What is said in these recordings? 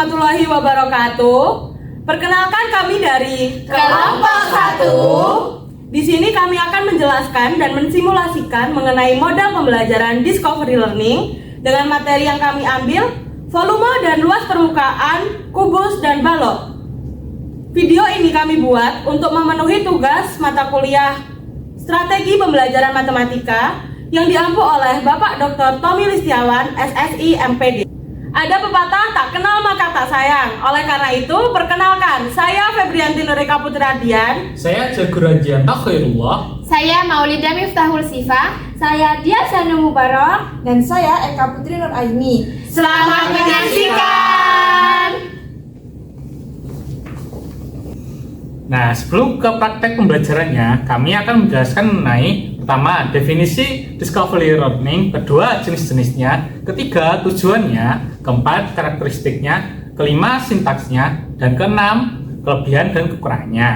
warahmatullahi wabarakatuh. Perkenalkan kami dari Kelompok 1. Di sini kami akan menjelaskan dan mensimulasikan mengenai model pembelajaran Discovery Learning dengan materi yang kami ambil, volume dan luas permukaan, kubus, dan balok. Video ini kami buat untuk memenuhi tugas mata kuliah Strategi Pembelajaran Matematika yang diampu oleh Bapak Dr. Tommy Listiawan, SSI, MPD. Ada pepatah tak kenal maka tak sayang. Oleh karena itu, perkenalkan, saya Febrianti Nurika Putri Radian. Saya Jagur Radianta Khairullah. Saya Maulida Miftahul Sifa. Saya Dia Sanu Mubarak. Dan saya Eka Putri Nur Aini. Selamat menyaksikan. Nah, sebelum ke praktek pembelajarannya, kami akan menjelaskan mengenai pertama, definisi Discovery Learning, kedua, jenis-jenisnya, ketiga, tujuannya, keempat, karakteristiknya, kelima, sintaksnya, dan keenam, kelebihan dan kekurangannya.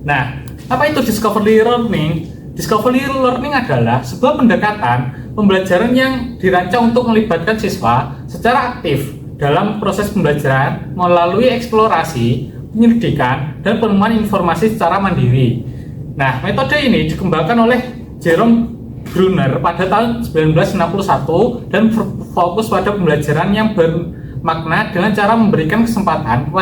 Nah, apa itu Discovery Learning? Discovery Learning adalah sebuah pendekatan pembelajaran yang dirancang untuk melibatkan siswa secara aktif dalam proses pembelajaran melalui eksplorasi, penyelidikan, dan penemuan informasi secara mandiri. Nah, metode ini dikembangkan oleh Jerome Bruner pada tahun 1961 dan berfokus pada pembelajaran yang bermakna dengan cara memberikan kesempatan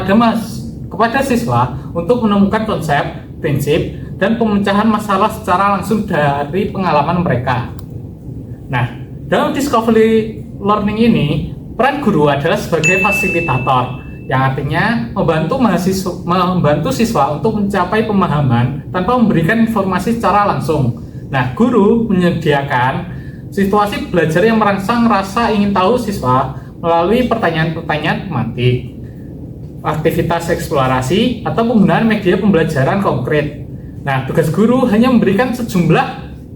kepada siswa untuk menemukan konsep, prinsip, dan pemecahan masalah secara langsung dari pengalaman mereka. Nah, dalam Discovery Learning ini, peran guru adalah sebagai fasilitator, yang artinya membantu siswa untuk mencapai pemahaman tanpa memberikan informasi secara langsung. Nah, guru menyediakan situasi belajar yang merangsang rasa ingin tahu siswa melalui pertanyaan-pertanyaan tematik, aktivitas eksplorasi, atau penggunaan media pembelajaran konkret. Nah, tugas guru hanya memberikan sejumlah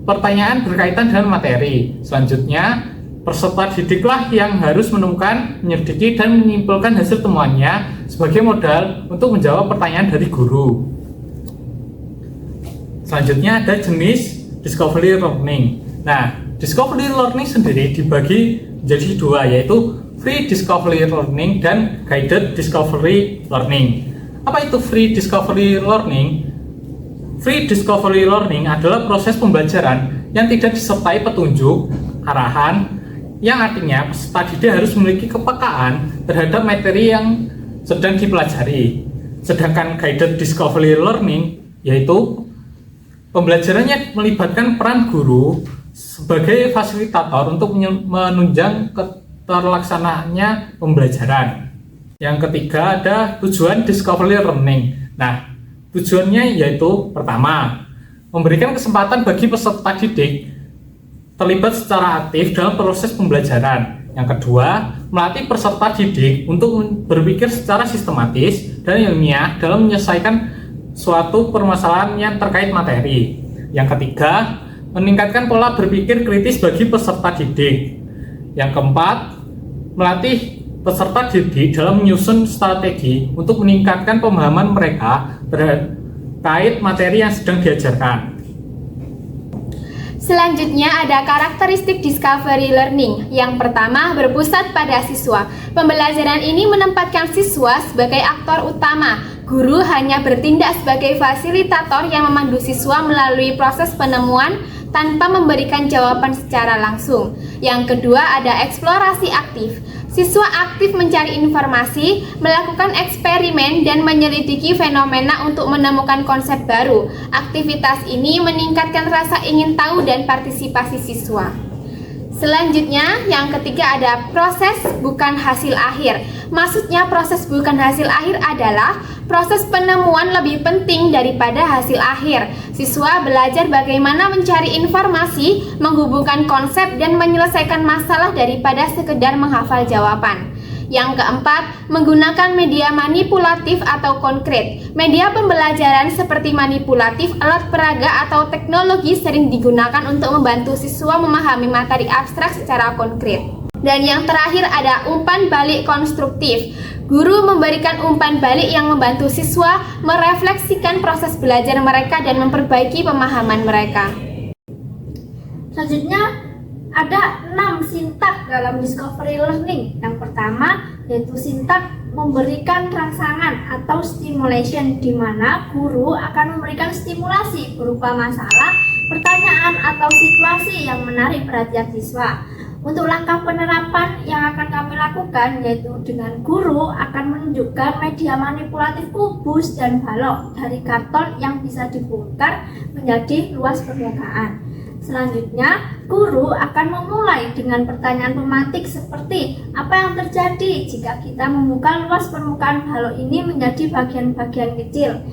pertanyaan berkaitan dengan materi. Selanjutnya, peserta didiklah yang harus menemukan, menyelidiki, dan menyimpulkan hasil temuannya sebagai modal untuk menjawab pertanyaan dari guru. Selanjutnya ada jenis Discovery Learning. Nah, Discovery Learning sendiri dibagi menjadi dua, yaitu Free Discovery Learning dan Guided Discovery Learning. Apa itu Free Discovery Learning? Free Discovery Learning adalah proses pembelajaran yang tidak disertai petunjuk, arahan, yang artinya peserta didik harus memiliki kepekaan terhadap materi yang sedang dipelajari. Sedangkan Guided Discovery Learning yaitu pembelajarannya melibatkan peran guru sebagai fasilitator untuk menunjang terlaksanaannya pembelajaran. Yang ketiga ada tujuan Discovery Learning. Nah, tujuannya yaitu pertama, memberikan kesempatan bagi peserta didik terlibat secara aktif dalam proses pembelajaran. Yang kedua, melatih peserta didik untuk berpikir secara sistematis dan ilmiah dalam menyelesaikan suatu permasalahan yang terkait materi. Yang ketiga, meningkatkan pola berpikir kritis bagi peserta didik. Yang keempat, melatih peserta didik dalam menyusun strategi untuk meningkatkan pemahaman mereka terkait materi yang sedang diajarkan. Selanjutnya ada karakteristik Discovery Learning. Yang pertama, berpusat pada siswa. Pembelajaran ini menempatkan siswa sebagai aktor utama. Guru hanya bertindak sebagai fasilitator yang memandu siswa melalui proses penemuan tanpa memberikan jawaban secara langsung. Yang kedua ada eksplorasi aktif. Siswa aktif mencari informasi, melakukan eksperimen, dan menyelidiki fenomena untuk menemukan konsep baru. Aktivitas ini meningkatkan rasa ingin tahu dan partisipasi siswa. Selanjutnya, yang ketiga ada proses bukan hasil akhir. Maksudnya proses bukan hasil akhir adalah proses penemuan lebih penting daripada hasil akhir. Siswa belajar bagaimana mencari informasi, menghubungkan konsep, dan menyelesaikan masalah daripada sekedar menghafal jawaban. Yang keempat, menggunakan media manipulatif atau konkret. Media pembelajaran seperti manipulatif, alat peraga, atau teknologi sering digunakan untuk membantu siswa memahami materi abstrak secara konkret. Dan yang terakhir ada umpan balik konstruktif. Guru memberikan umpan balik yang membantu siswa merefleksikan proses belajar mereka dan memperbaiki pemahaman mereka. Selanjutnya ada 6 sintak dalam Discovery Learning. Yang pertama, yaitu sintak memberikan rangsangan atau stimulation, di mana guru akan memberikan stimulasi berupa masalah, pertanyaan, atau situasi yang menarik perhatian siswa. Untuk langkah penerapan yang akan kami lakukan yaitu dengan guru akan menunjukkan media manipulatif kubus dan balok dari karton yang bisa dibongkar menjadi luas permukaan. Selanjutnya, guru akan memulai dengan pertanyaan pematik seperti apa yang terjadi jika kita membuka luas permukaan balok ini menjadi bagian-bagian kecil.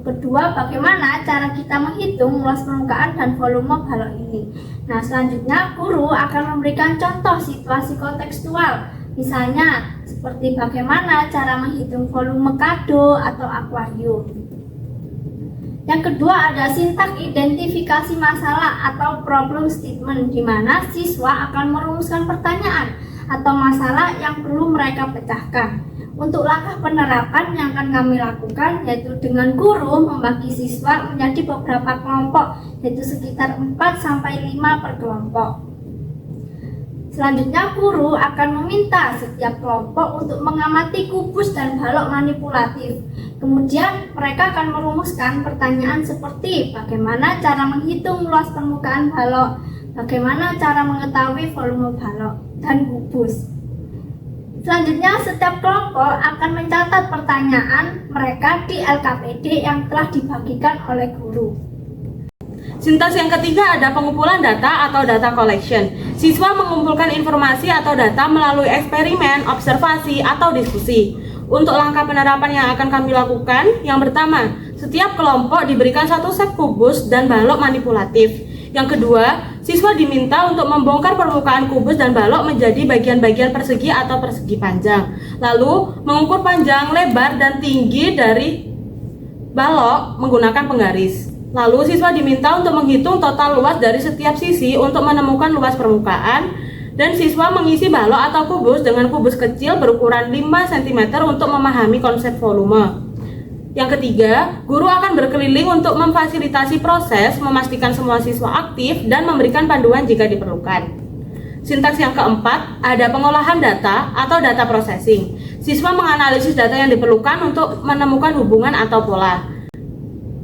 Kedua, bagaimana cara kita menghitung luas permukaan dan volume balok ini. Nah, selanjutnya guru akan memberikan contoh situasi kontekstual, misalnya seperti bagaimana cara menghitung volume kado atau akuarium. Yang kedua ada sintak identifikasi masalah atau problem statement, di mana siswa akan merumuskan pertanyaan atau masalah yang perlu mereka pecahkan. Untuk langkah penerapan yang akan kami lakukan yaitu dengan guru membagi siswa menjadi beberapa kelompok, yaitu sekitar 4-5 per kelompok. Selanjutnya guru akan meminta setiap kelompok untuk mengamati kubus dan balok manipulatif. Kemudian mereka akan merumuskan pertanyaan seperti bagaimana cara menghitung luas permukaan balok, bagaimana cara mengetahui volume balok dan kubus. Selanjutnya, setiap kelompok akan mencatat pertanyaan mereka di LKPD yang telah dibagikan oleh guru. Sintaks yang ketiga ada pengumpulan data atau data collection. Siswa mengumpulkan informasi atau data melalui eksperimen, observasi, atau diskusi. Untuk langkah penerapan yang akan kami lakukan, yang pertama, setiap kelompok diberikan satu set kubus dan balok manipulatif. Yang kedua, siswa diminta untuk membongkar permukaan kubus dan balok menjadi bagian-bagian persegi atau persegi panjang. Lalu, mengukur panjang, lebar, dan tinggi dari balok menggunakan penggaris. Lalu, siswa diminta untuk menghitung total luas dari setiap sisi untuk menemukan luas permukaan, dan siswa mengisi balok atau kubus dengan kubus kecil berukuran 5 cm untuk memahami konsep volume. Yang ketiga, guru akan berkeliling untuk memfasilitasi proses, memastikan semua siswa aktif, dan memberikan panduan jika diperlukan. Sintaks yang keempat, ada pengolahan data atau data processing. Siswa menganalisis data yang diperlukan untuk menemukan hubungan atau pola.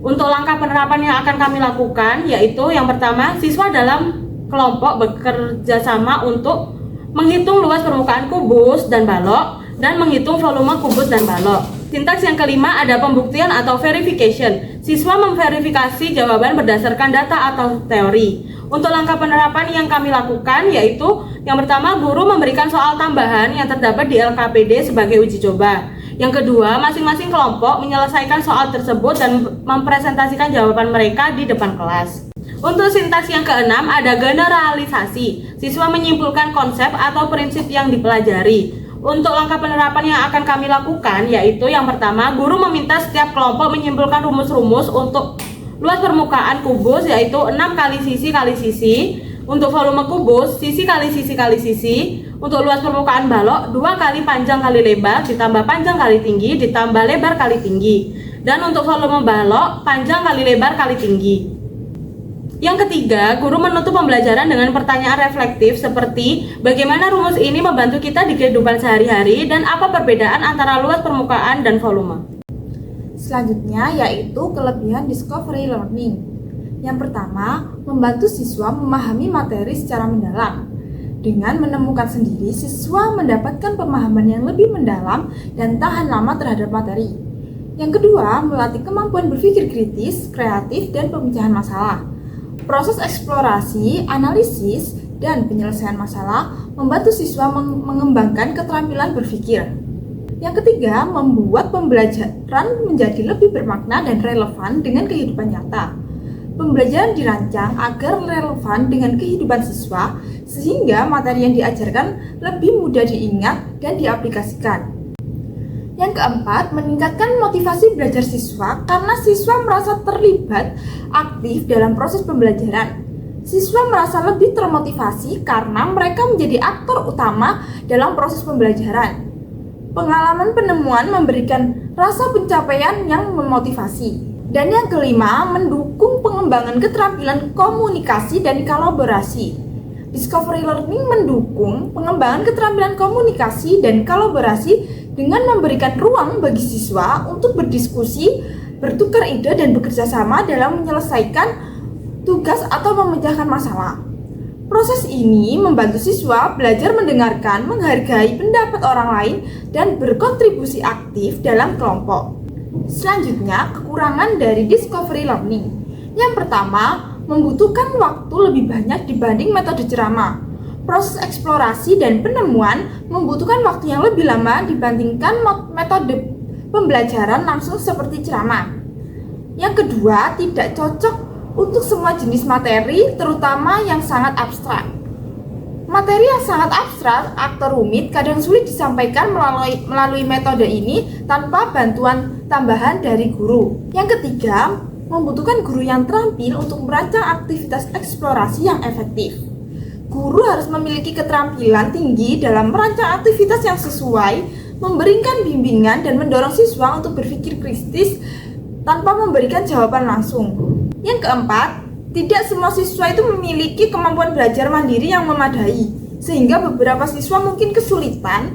Untuk langkah penerapan yang akan kami lakukan, yaitu yang pertama, siswa dalam kelompok bekerja sama untuk menghitung luas permukaan kubus dan balok, dan menghitung volume kubus dan balok. Sintaks yang kelima ada pembuktian atau verification. Siswa memverifikasi jawaban berdasarkan data atau teori. Untuk langkah penerapan yang kami lakukan yaitu yang pertama, guru memberikan soal tambahan yang terdapat di LKPD sebagai uji coba. Yang kedua, masing-masing kelompok menyelesaikan soal tersebut dan mempresentasikan jawaban mereka di depan kelas. Untuk sintaks yang keenam ada generalisasi. Siswa menyimpulkan konsep atau prinsip yang dipelajari. Untuk langkah penerapan yang akan kami lakukan yaitu yang pertama, guru meminta setiap kelompok menyimpulkan rumus-rumus untuk luas permukaan kubus yaitu 6 kali sisi kali sisi. Untuk volume kubus, sisi kali sisi kali sisi. Untuk luas permukaan balok, 2 kali panjang kali lebar ditambah panjang kali tinggi ditambah lebar kali tinggi. Dan untuk volume balok, panjang kali lebar kali tinggi. Yang ketiga, guru menutup pembelajaran dengan pertanyaan reflektif seperti bagaimana rumus ini membantu kita di kehidupan sehari-hari dan apa perbedaan antara luas permukaan dan volume. Selanjutnya yaitu kelebihan discovery learning. Yang pertama, membantu siswa memahami materi secara mendalam. Dengan menemukan sendiri, siswa mendapatkan pemahaman yang lebih mendalam dan tahan lama terhadap materi. Yang kedua, melatih kemampuan berpikir kritis, kreatif, dan pemecahan masalah. Proses eksplorasi, analisis, dan penyelesaian masalah membantu siswa mengembangkan keterampilan berpikir. Yang ketiga, membuat pembelajaran menjadi lebih bermakna dan relevan dengan kehidupan nyata. Pembelajaran dirancang agar relevan dengan kehidupan siswa, sehingga materi yang diajarkan lebih mudah diingat dan diaplikasikan. Yang keempat, meningkatkan motivasi belajar siswa karena siswa merasa terlibat aktif dalam proses pembelajaran. Siswa merasa lebih termotivasi karena mereka menjadi aktor utama dalam proses pembelajaran. Pengalaman penemuan memberikan rasa pencapaian yang memotivasi. Dan yang kelima, mendukung pengembangan keterampilan komunikasi dan kolaborasi. Discovery Learning mendukung pengembangan keterampilan komunikasi dan kolaborasi dengan memberikan ruang bagi siswa untuk berdiskusi, bertukar ide, dan bekerja sama dalam menyelesaikan tugas atau memecahkan masalah. Proses ini membantu siswa belajar mendengarkan, menghargai pendapat orang lain, dan berkontribusi aktif dalam kelompok. Selanjutnya, kekurangan dari Discovery Learning. Yang pertama, membutuhkan waktu lebih banyak dibanding metode ceramah. Proses eksplorasi dan penemuan membutuhkan waktu yang lebih lama dibandingkan metode pembelajaran langsung seperti ceramah. Yang kedua, tidak cocok untuk semua jenis materi, terutama yang sangat abstrak. Materi yang sangat abstrak atau rumit kadang sulit disampaikan melalui metode ini tanpa bantuan tambahan dari guru. Yang ketiga, membutuhkan guru yang terampil untuk merancang aktivitas eksplorasi yang efektif. Guru harus memiliki keterampilan tinggi dalam merancang aktivitas yang sesuai, memberikan bimbingan dan mendorong siswa untuk berpikir kritis tanpa memberikan jawaban langsung. Yang keempat, tidak semua siswa itu memiliki kemampuan belajar mandiri yang memadai, sehingga beberapa siswa mungkin kesulitan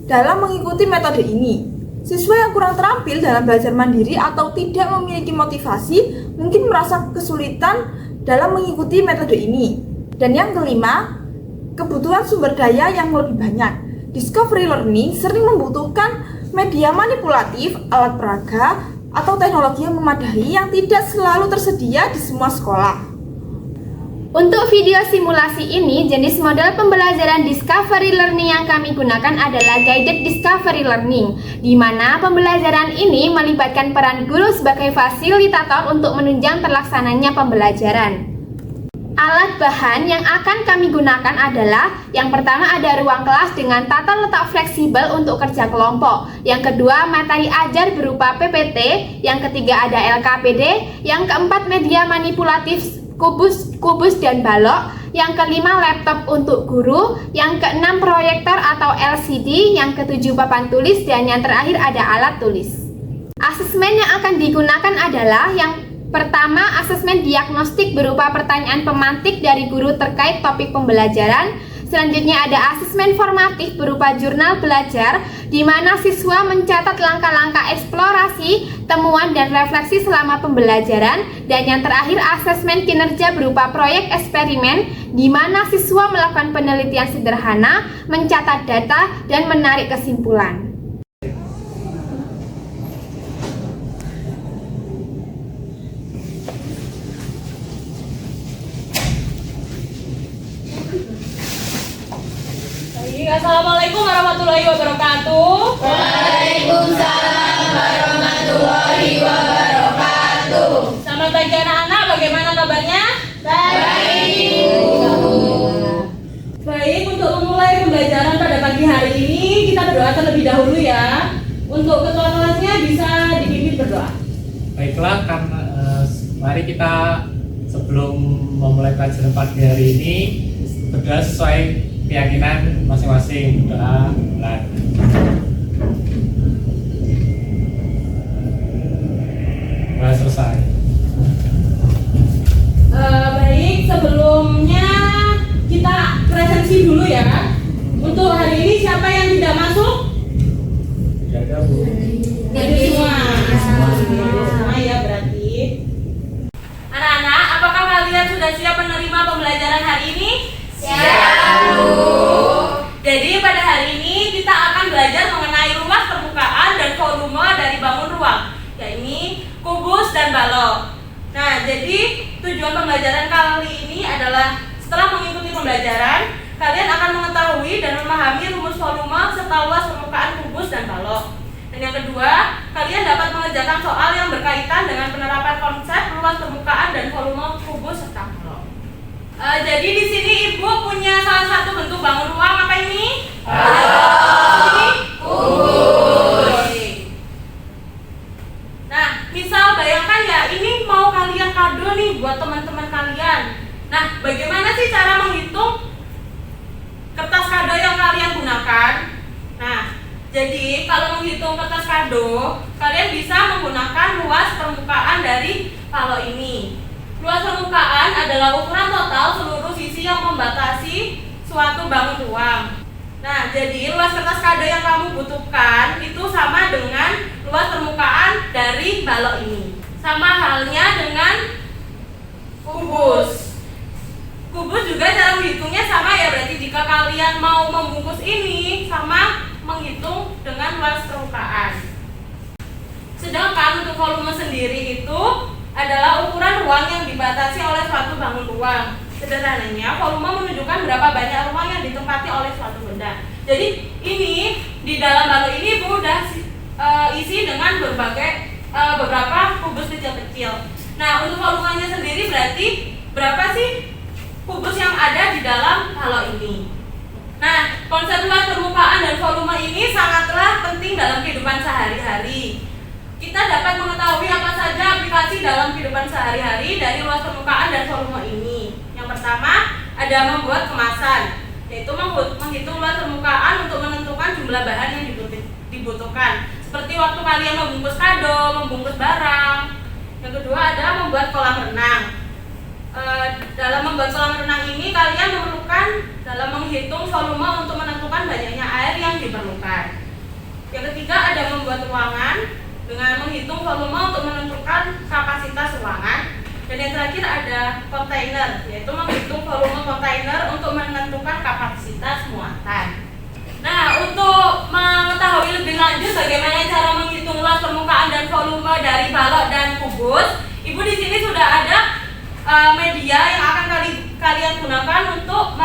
dalam mengikuti metode ini. Siswa yang kurang terampil dalam belajar mandiri atau tidak memiliki motivasi mungkin merasa kesulitan dalam mengikuti metode ini. Dan yang kelima, kebutuhan sumber daya yang lebih banyak. Discovery Learning sering membutuhkan media manipulatif, alat peraga, atau teknologi yang memadai yang tidak selalu tersedia di semua sekolah. Untuk video simulasi ini, jenis model pembelajaran Discovery Learning yang kami gunakan adalah Guided Discovery Learning, di mana pembelajaran ini melibatkan peran guru sebagai fasilitator untuk menunjang terlaksananya pembelajaran. Alat bahan yang akan kami gunakan adalah yang pertama ada ruang kelas dengan tata letak fleksibel untuk kerja kelompok. Yang kedua materi ajar berupa PPT. Yang ketiga ada LKPD. Yang keempat media manipulatif kubus dan balok. Yang kelima laptop untuk guru. Yang keenam proyektor atau LCD. Yang ketujuh papan tulis. Dan yang terakhir ada alat tulis. Asesmen yang akan digunakan adalah yang pertama, asesmen diagnostik berupa pertanyaan pemantik dari guru terkait topik pembelajaran. Selanjutnya ada asesmen formatif berupa jurnal belajar, di mana siswa mencatat langkah-langkah eksplorasi, temuan, dan refleksi selama pembelajaran. Dan yang terakhir, asesmen kinerja berupa proyek eksperimen, di mana siswa melakukan penelitian sederhana, mencatat data, dan menarik kesimpulan. Assalamualaikum warahmatullahi wabarakatuh. Waalaikumsalam warahmatullahi wabarakatuh. Selamat pagi anak-anak, bagaimana kabarnya? Baik. Baik, untuk memulai pembelajaran pada pagi hari ini kita berdoa terlebih dahulu ya. Untuk ketua kelasnya bisa dipimpin berdoa. Baiklah, karena mari kita sebelum memulai pelajaran pagi hari ini berdoa sesuai keyakinan masing-masing. Doa bulan. Doa selesai. Baik, sebelumnya kita presensi dulu ya. Untuk hari ini siapa yang tidak masuk? Tidak ada, Bu. Jadi semua ya berarti. Anak-anak, apakah kalian sudah siap menerima pembelajaran hari ini? Jadi pada hari ini kita akan belajar mengenai ruas permukaan dan volume dari bangun ruang, yakni kubus dan balok. Nah, jadi tujuan pembelajaran kali ini adalah setelah mengikuti pembelajaran, kalian akan mengetahui dan memahami rumus volume serta luas permukaan kubus dan balok. Dan yang kedua, kalian dapat mengerjakan soal yang berkaitan dengan penerapan konsep luas permukaan dan volume kubus serta balok. Jadi di sini Ibu punya salah satu bentuk bangun ruang apa ini? Ini kubus. Nah, misal bayangkan ya, ini mau kalian kado nih buat teman-teman kalian. Nah, bagaimana sih cara menghitung kertas kado yang kalian gunakan? Nah, jadi kalau menghitung kertas kado, kalian bisa menggunakan luas permukaan dari balok ini. Luas permukaan adalah ukuran total seluruh sisi yang membatasi suatu bangun ruang. Nah, jadi luas kertas kado yang kamu butuhkan itu sama dengan luas permukaan dari balok ini. Sama halnya dengan kubus. Kubus juga cara menghitungnya sama ya, berarti jika kalian mau membungkus ini sama menghitung dengan luas permukaan. Sedangkan untuk volume sendiri itu adalah ukuran ruang yang dibatasi oleh suatu bangun ruang. Sederhananya, volume menunjukkan berapa banyak ruang yang ditempati oleh suatu benda. Jadi ini di dalam balok ini mudah isi dengan beberapa kubus kecil-kecil. Nah, untuk volumenya sendiri berarti berapa sih kubus yang ada di dalam balok ini? Nah, konsep luas permukaan dan volume ini sangatlah penting dalam kehidupan sehari-hari. Kita dapat mengetahui apa saja aplikasi dalam kehidupan sehari-hari dari luas permukaan dan volume ini. Yang pertama, ada membuat kemasan, yaitu menghitung luas permukaan untuk menentukan jumlah bahan yang dibutuhkan. Seperti waktu kalian membungkus kado, membungkus barang. Yang kedua, ada membuat kolam renang. Dalam membuat kolam renang ini, kalian memerlukan dalam menghitung volume untuk menentukan banyaknya air yang diperlukan. Yang ketiga, ada membuat ruangan dengan menghitung volume untuk menentukan kapasitas ruangan. Dan yang terakhir ada kontainer, yaitu menghitung volume kontainer untuk menentukan kapasitas muatan. Nah, untuk mengetahui lebih lanjut bagaimana cara menghitung luas permukaan dan volume dari balok dan kubus, Ibu di sini sudah ada media yang akan kalian gunakan untuk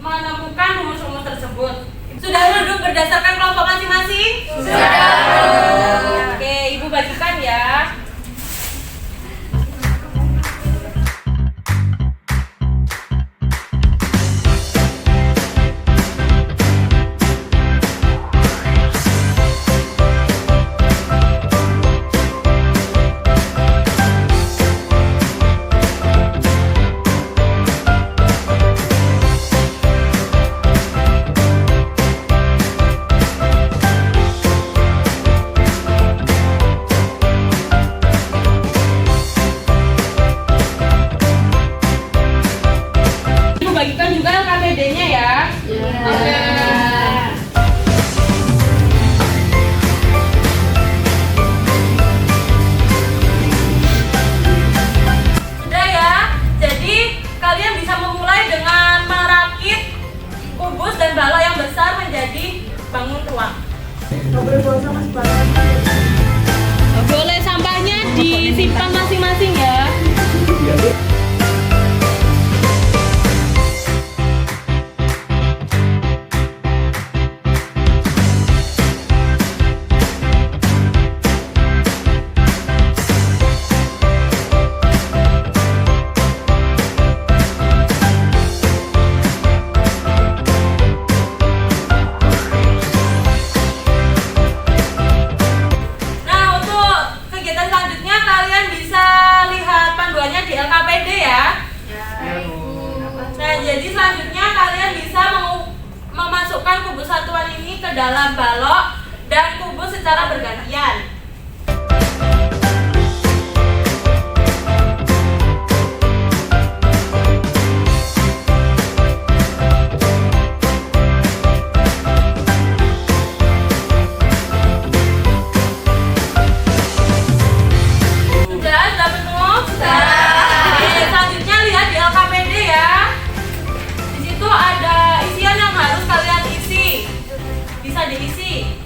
menemukan rumus-rumus tersebut. Sudah duduk berdasarkan kelompok masing-masing? Sudah. Oke, Ibu bagikan ya. Bagikan juga KPD-nya ya. Oke. Sudah ya. Jadi kalian bisa memulai dengan merakit kubus dan balok yang besar menjadi bangun ruang. Boleh sampahnya disimpan masing-masing ya. Jadi selanjutnya kalian bisa memasukkan kubus satuan ini ke dalam balok dan kubus secara bergantian. Sudah penuh? Sudah. Oke, selanjutnya lihat di LKPD ya. Itu ada isian yang harus kalian isi, bisa diisi.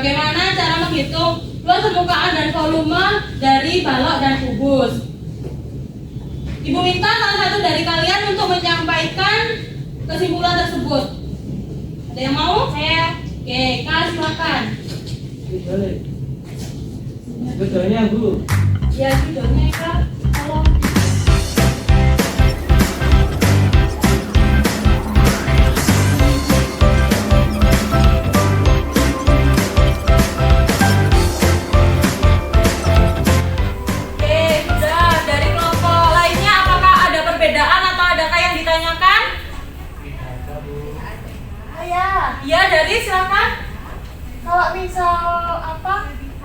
Bagaimana cara menghitung luas permukaan dan volume dari balok dan kubus? Ibu minta salah satu dari kalian untuk menyampaikan kesimpulan tersebut. Ada yang mau? Saya. Oke, Kak, silakan. Betulnya Bu. Ya, judulnya Kak. Tolong. Iya, dari silakan. Kalau misal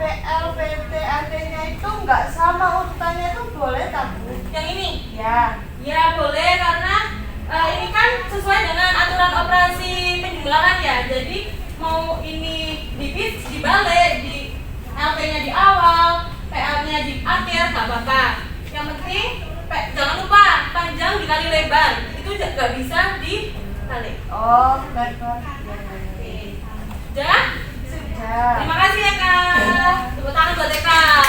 PL, PT, AD-nya itu nggak sama urutannya itu boleh tak Bu? Yang ini? Ya. Ya boleh karena ini kan sesuai dengan aturan operasi penjumlahan ya. Jadi mau ini dibalik, di LP-nya di awal, PL-nya di akhir, nggak apa-apa. Yang penting jangan lupa panjang dikali lebar, itu nggak bisa dibalik. Oh, baik-baik. Sudah? Sudah. Terima kasih ya Kak. Tepuk tangan buat Kak.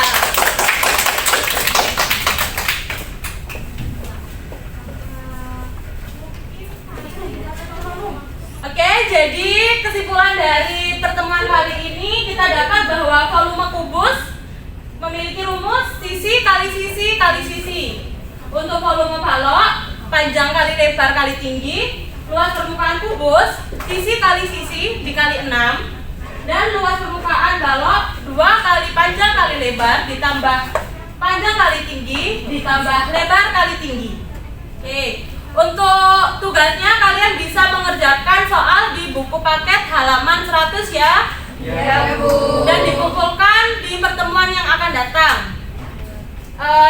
Oke, jadi kesimpulan dari pertemuan kali ini kita dapat bahwa volume kubus memiliki rumus sisi kali sisi kali sisi. Untuk volume balok, panjang kali lebar kali tinggi, luas permukaan kubus sisi kali sisi dikali 6, dan luas permukaan balok 2 kali panjang kali lebar ditambah panjang kali tinggi ditambah lebar kali tinggi. Oke, untuk tugasnya kalian bisa mengerjakan soal di buku paket halaman 100 ya. Ya, Bu. Dan dikumpulkan di pertemuan yang akan datang.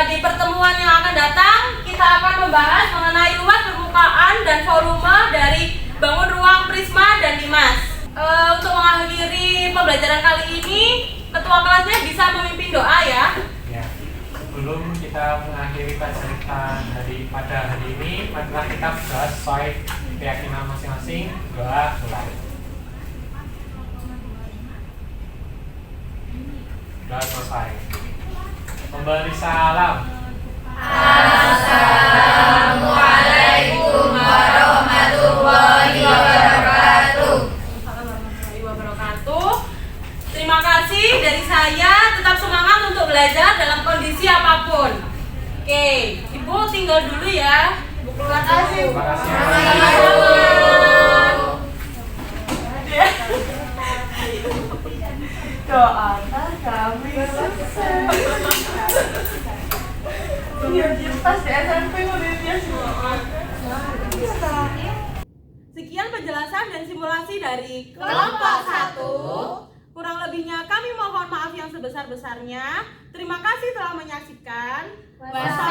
Di pertemuan yang akan datang kita akan membahas mengenai luas permukaan dan volume dari bangun ruang Prisma dan Dimas. Untuk mengakhiri pembelajaran kali ini, ketua kelasnya bisa memimpin doa ya. Ya, sebelum kita mengakhiri pelajaran pada hari ini, marilah kita berdoa sesuai keyakinan masing-masing. Doa mulai. Doa selesai. Memberi salam. Assalamualaikum warahmatullahi wabarakatuh. Warahmatullahi wabarakatuh. Terima kasih dari saya. Tetap semangat untuk belajar dalam kondisi apapun. Oke, Ibu tinggal dulu ya. Ibu keluar dulu. Terima kasih. Sama-sama. Doakan kami sukses. Pas di SMP muridnya semua. Sekian penjelasan dan simulasi dari kelompok 1. Kurang lebihnya kami mohon maaf yang sebesar-besarnya. Terima kasih telah menyaksikan. Wassalamualaikum